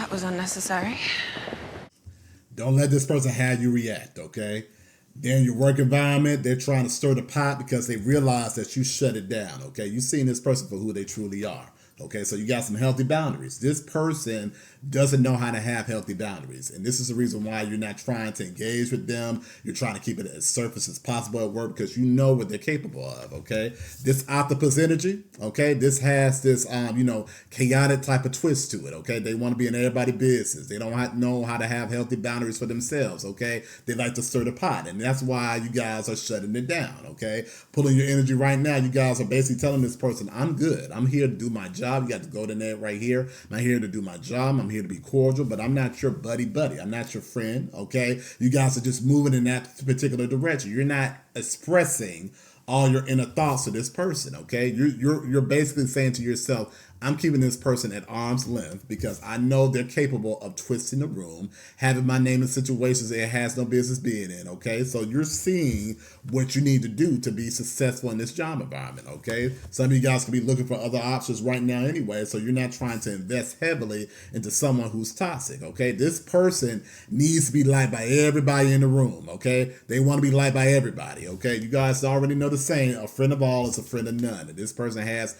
That was unnecessary. Don't let this person have you react, okay? They're in your work environment. They're trying to stir the pot because they realize that you shut it down, okay? You've seen this person for who they truly are, okay? So you got some healthy boundaries. This person doesn't know how to have healthy boundaries. And this is the reason why you're not trying to engage with them. You're trying to keep it as surface as possible at work because you know what they're capable of, okay? This octopus energy, okay? This has this, chaotic type of twist to it, okay? They want to be in everybody's business. They don't know how to have healthy boundaries for themselves, okay? They like to stir the pot. And that's why you guys are shutting it down, okay? Pulling your energy right now, you guys are basically telling this person, I'm good. I'm here to do my job. You got to go to net right here. I'm not here to do my job. I'm here to be cordial, but I'm not your buddy. I'm not your friend, okay? You guys are just moving in that particular direction. You're not expressing all your inner thoughts to this person, okay? You're basically saying to yourself, I'm keeping this person at arm's length because I know they're capable of twisting the room, having my name in situations it has no business being in, okay? So you're seeing what you need to do to be successful in this job environment, okay? Some of you guys could be looking for other options right now anyway, so you're not trying to invest heavily into someone who's toxic, okay? This person needs to be liked by everybody in the room, okay? They want to be liked by everybody, okay? You guys already know the saying, a friend of all is a friend of none, and this person has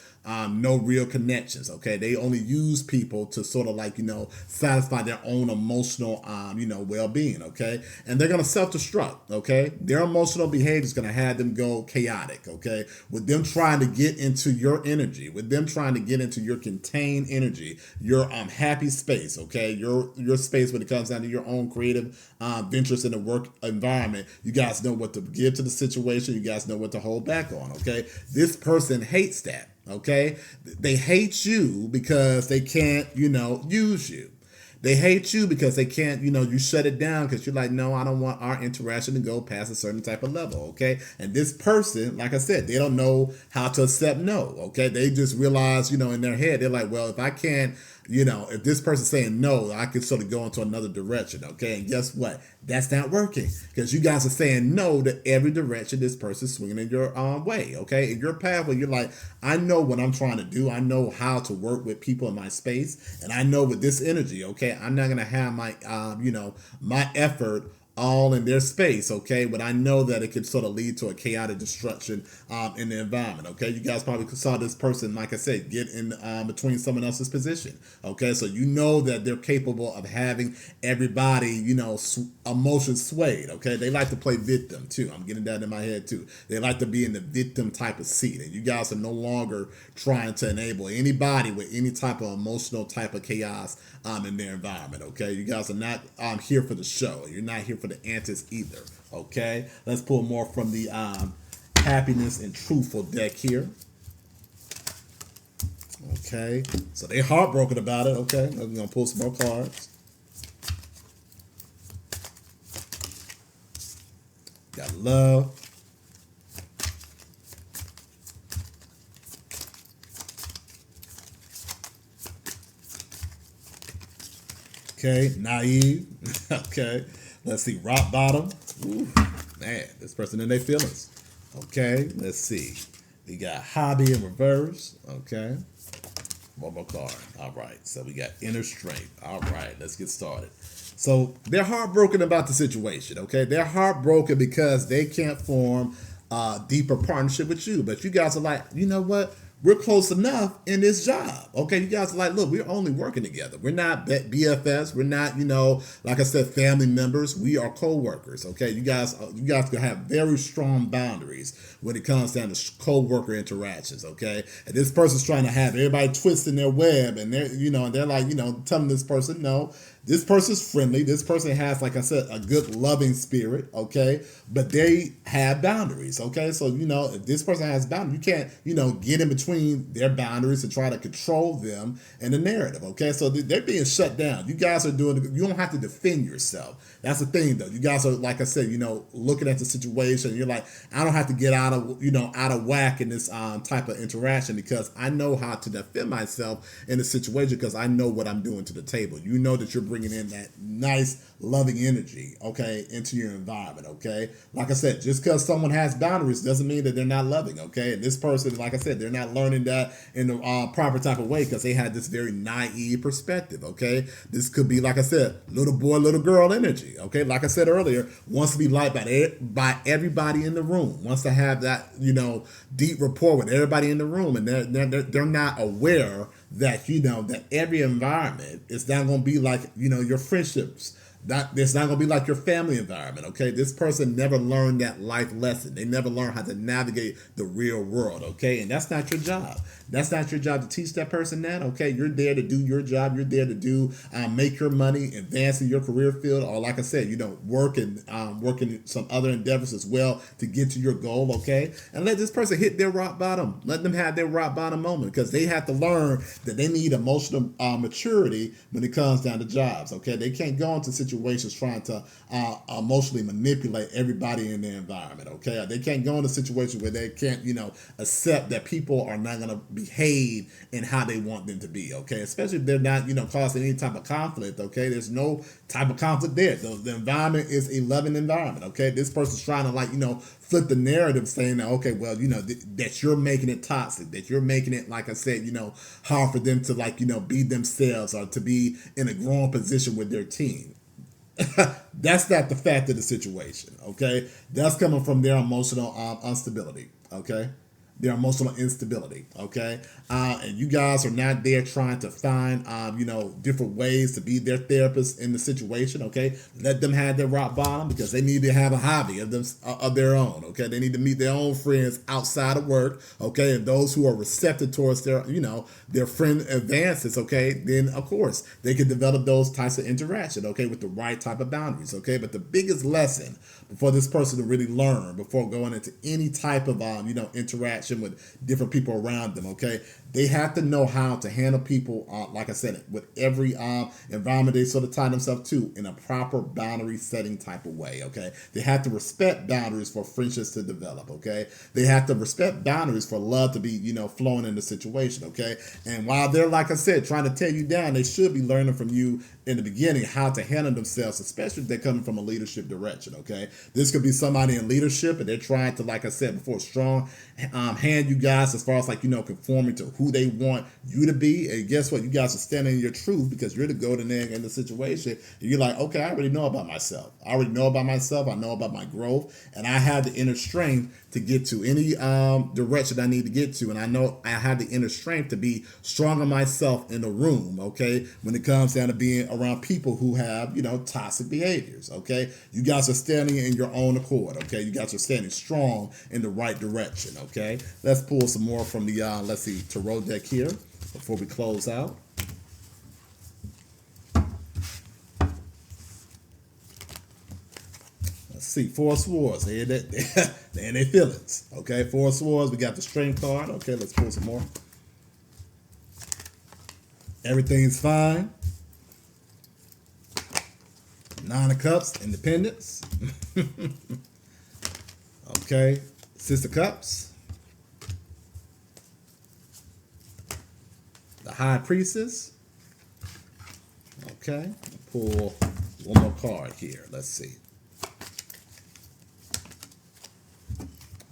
no real connections, okay? They only use people to sort of satisfy their own emotional, well-being, okay? And they're going to self-destruct, okay? Their emotional behavior is going to have them go chaotic, okay? With them trying to get into your energy, with them trying to get into your contained energy, your happy space, okay? Your space when it comes down to your own creative ventures in the work environment. You guys know what to give to the situation. You guys know what to hold back on, okay? This person hates that. Okay, they hate you because they can't, use you. They hate you because they can't, you shut it down because you're like, no, I don't want our interaction to go past a certain type of level, okay? And this person, like I said, they don't know how to accept no, okay? They just realize, in their head, they're like, well, if I can't, if this person's saying no, I can sort of go into another direction, okay? And guess what? That's not working because you guys are saying no to every direction this person's swinging in your way, okay? In your pathway, you're like, I know what I'm trying to do. I know how to work with people in my space, and I know with this energy, okay, I'm not gonna have my, my effort all in their space, okay? But I know that it could sort of lead to a chaotic destruction in the environment, okay? You guys probably saw this person, like I said, get in between someone else's position, okay? So you know that they're capable of having everybody, emotions swayed, okay? They like to play victim too. I'm getting that in my head too. They like to be in the victim type of seat, and you guys are no longer trying to enable anybody with any type of emotional type of chaos in their environment, okay? You guys are not here for the show. You're not here for the antics either, okay? Let's pull more from the happiness and truthful deck here. Okay, so they're heartbroken about it, okay? We're going to pull some more cards. Got love. Okay, naive. Okay, let's see, rock bottom. Ooh, man, this person in their feelings. Okay, let's see. We got hobby in reverse. Okay, one more card. All right, so we got inner strength. All right, let's get started. So they're heartbroken about the situation. Okay, they're heartbroken because they can't form a deeper partnership with you. But you guys are like, you know what? We're close enough in this job. Okay, you guys are like, look, we're only working together. We're not BFFs. We're not, like I said, family members. We are co-workers. Okay, you guys can have very strong boundaries when it comes down to co-worker interactions. Okay, and this person's trying to have everybody twisting their web, and they're like, telling this person no. This person's friendly. This person has, like I said, a good loving spirit, okay? But they have boundaries, okay? So, if this person has boundaries, you can't, get in between their boundaries and try to control them in the narrative, okay? So they're being shut down. You guys are you don't have to defend yourself. That's the thing, though. You guys are, like I said, looking at the situation. You're like, I don't have to get out of whack in this type of interaction because I know how to defend myself in a situation because I know what I'm doing to the table. You know that you're bringing in that nice loving energy, okay, into your environment, okay? Like I said, just because someone has boundaries doesn't mean that they're not loving, okay? And this person, like I said, they're not learning that in the proper type of way because they had this very naive perspective, okay? This could be, like I said, little boy, little girl energy, okay? Like I said earlier, wants to be liked by everybody in the room, wants to have that, deep rapport with everybody in the room, and they're not aware that, that every environment is not going to be like, your friendships. It's not going to be like your family environment, okay? This person never learned that life lesson. They never learned how to navigate the real world, okay? And that's not your job. That's not your job to teach that person that, okay? You're there to do your job. You're there to do make your money, advance in your career field, or like I said, work and work in some other endeavors as well to get to your goal, okay? And let this person hit their rock bottom. Let them have their rock bottom moment because they have to learn that they need emotional maturity when it comes down to jobs, okay? They can't go into situations trying to emotionally manipulate everybody in their environment, okay? They can't go into situations where they can't, accept that people are not going to behave in how they want them to be, okay? Especially if they're not, causing any type of conflict, okay? There's no type of conflict there. The environment is a loving environment, okay? This person's trying to flip the narrative saying that, okay, well, that you're making it toxic, that you're making it, like I said, hard for them to be themselves or to be in a growing position with their team. That's not the fact of the situation, okay? That's coming from their emotional instability, okay? Their emotional instability, okay? And you guys are not there trying to find, different ways to be their therapist in the situation, okay? Let them have their rock bottom because they need to have a hobby of their own, okay? They need to meet their own friends outside of work, okay? And those who are receptive towards their friend advances, okay? Then, of course, they can develop those types of interaction, okay? With the right type of boundaries, okay? But the biggest lesson for this person to really learn before going into any type of, interaction with different people around them, okay? They have to know how to handle people, like I said, with every environment they sort of tie themselves to in a proper boundary setting type of way, okay? They have to respect boundaries for friendships to develop, okay? They have to respect boundaries for love to be, flowing in the situation, okay? And while they're, like I said, trying to tear you down, they should be learning from you in the beginning how to handle themselves, especially if they're coming from a leadership direction, okay? This could be somebody in leadership and they're trying to, like I said before, strong hand you guys as far as conforming to who they want you to be. And guess what? You guys are standing in your truth because you're the golden egg in the situation. And you're like, okay, I already know about myself. I already know about myself. I know about my growth. And I have the inner strength to get to any direction I need to get to. And I know I have the inner strength to be strong on myself in the room, okay, when it comes down to being around people who have, toxic behaviors, okay? You guys are standing in your own accord, okay? You guys are standing strong in the right direction, okay? Let's pull some more from the, tarot deck here before we close out. Let's see, Four of Swords. They're in their feelings. Okay, Four of Swords. We got the Strength card. Okay, let's pull some more. Everything's fine. Nine of Cups, Independence. Okay, Six of Cups. The High Priestess. Okay, pull one more card here. Let's see.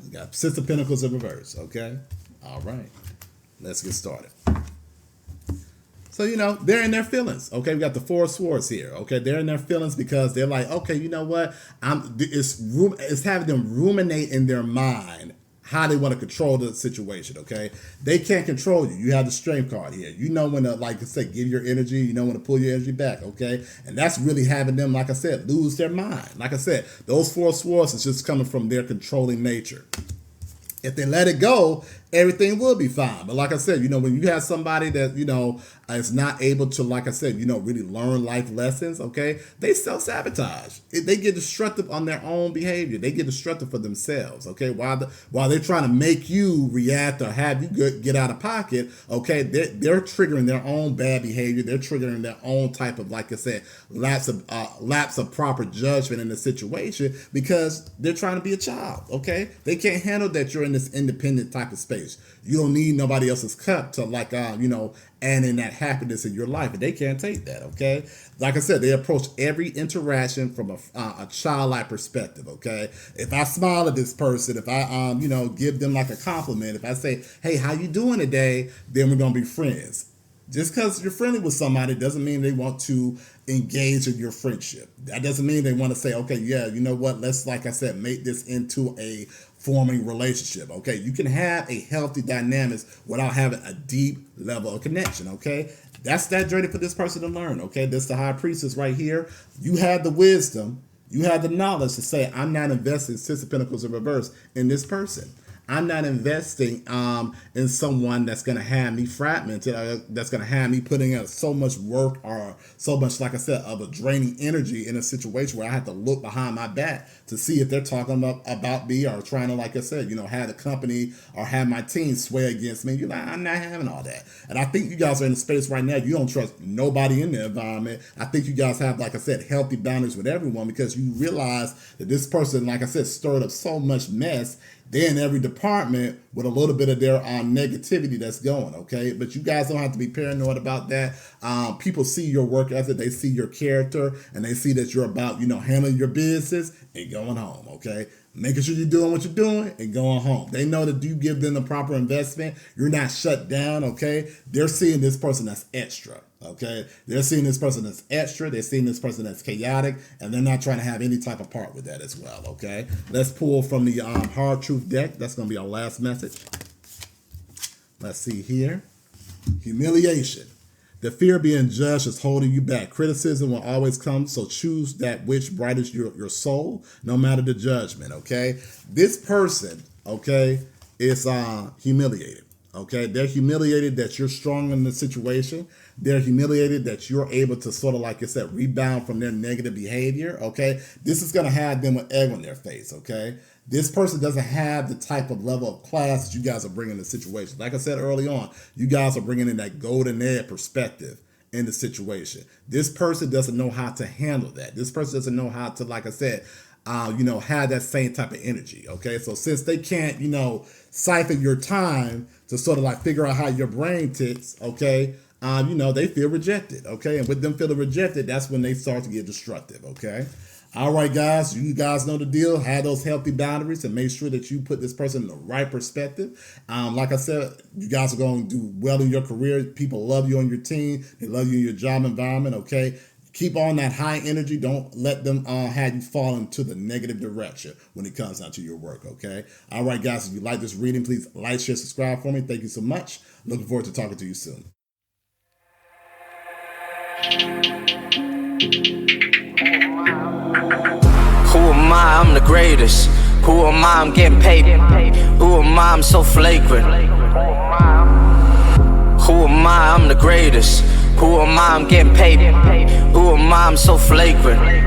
We got Six of Pentacles in reverse. Okay, all right. Let's get started. So, they're in their feelings. Okay, we got the Four of Swords here. Okay, they're in their feelings because they're like, okay, you know what? It's having them ruminate in their mind how they want to control the situation, okay? They can't control you. You have the Strength card here. You know when to, like I said, give your energy. You know when to pull your energy back, okay? And that's really having them, like I said, lose their mind. Like I said, those Four of Swords is just coming from their controlling nature. If they let it go, everything will be fine. But like I said, when you have somebody that, is not able to, like I said, really learn life lessons, okay, they self-sabotage. They get destructive on their own behavior. They get destructive for themselves, okay? While they're trying to make you react or have you get out of pocket, okay, they're triggering their own bad behavior. They're triggering their own type of, like I said, lapse of proper judgment in the situation because they're trying to be a child, okay? They can't handle that you're in this independent type of space. You don't need nobody else's cup to and in that happiness in your life, and they can't take that. Okay, like I said, they approach every interaction from a childlike perspective. Okay, if I smile at this person, if I give them like a compliment, if I say, hey, how you doing today, then we're gonna be friends. Just because you're friendly with somebody doesn't mean they want to engage in your friendship. That doesn't mean they want to say, okay, yeah, you know what, let's, like I said, make this into a forming relationship. Okay, you can have a healthy dynamics without having a deep level of connection. Okay, that's that journey for this person to learn. Okay, this the high priestess right here. You had the wisdom, you had the knowledge to say, I'm not investing Six of Pentacles in reverse in this person. I'm not investing in someone that's going to have me fragmented, that's going to have me putting in so much work or so much, like I said, of a draining energy in a situation where I have to look behind my back to see if they're talking about me or trying to, like I said, have the company or have my team sway against me. You're like, I'm not having all that. And I think you guys are in a space right now, you don't trust nobody in the environment. I think you guys have, like I said, healthy boundaries with everyone because you realize that this person, like I said, stirred up so much mess. They're in every department with a little bit of their negativity that's going, okay? But you guys don't have to be paranoid about that. People see your work ethic, they see your character, and they see that you're about, handling your business and going home, okay? Making sure you're doing what you're doing and going home. They know that you give them the proper investment. You're not shut down, okay? They're seeing this person as extra, okay? They're seeing this person as extra. They're seeing this person as chaotic, and they're not trying to have any type of part with that as well, okay? Let's pull from the Hard Truth deck. That's going to be our last message. Let's see here. Humiliation. The fear of being judged is holding you back. Criticism will always come, so choose that which brightens your soul, no matter the judgment, okay? This person, okay, is humiliated, okay? They're humiliated that you're strong in the situation. They're humiliated that you're able to sort of, like I said, rebound from their negative behavior, okay? This is going to have them with egg on their face, okay? This person doesn't have the type of level of class that you guys are bringing to the situation. Like I said early on, you guys are bringing in that golden egg perspective in the situation. This person doesn't know how to handle that. This person doesn't know how to, like I said, have that same type of energy, okay? So since they can't, siphon your time to sort of like figure out how your brain ticks, okay, they feel rejected, okay? And with them feeling rejected, that's when they start to get destructive, okay? All right, guys, you guys know the deal. Have those healthy boundaries and make sure that you put this person in the right perspective. Like I said, you guys are going to do well in your career. People love you on your team. They love you in your job environment, okay? Keep on that high energy. Don't let them have you fall into the negative direction when it comes down to your work, okay? All right, guys, if you like this reading, please like, share, subscribe for me. Thank you so much. Looking forward to talking to you soon. Who am I? I'm the greatest. Who am I? I'm getting paid. Who am I? I'm so flagrant. Who am I? I'm the greatest. Who am I? I'm getting paid. Who am I? I'm so flagrant.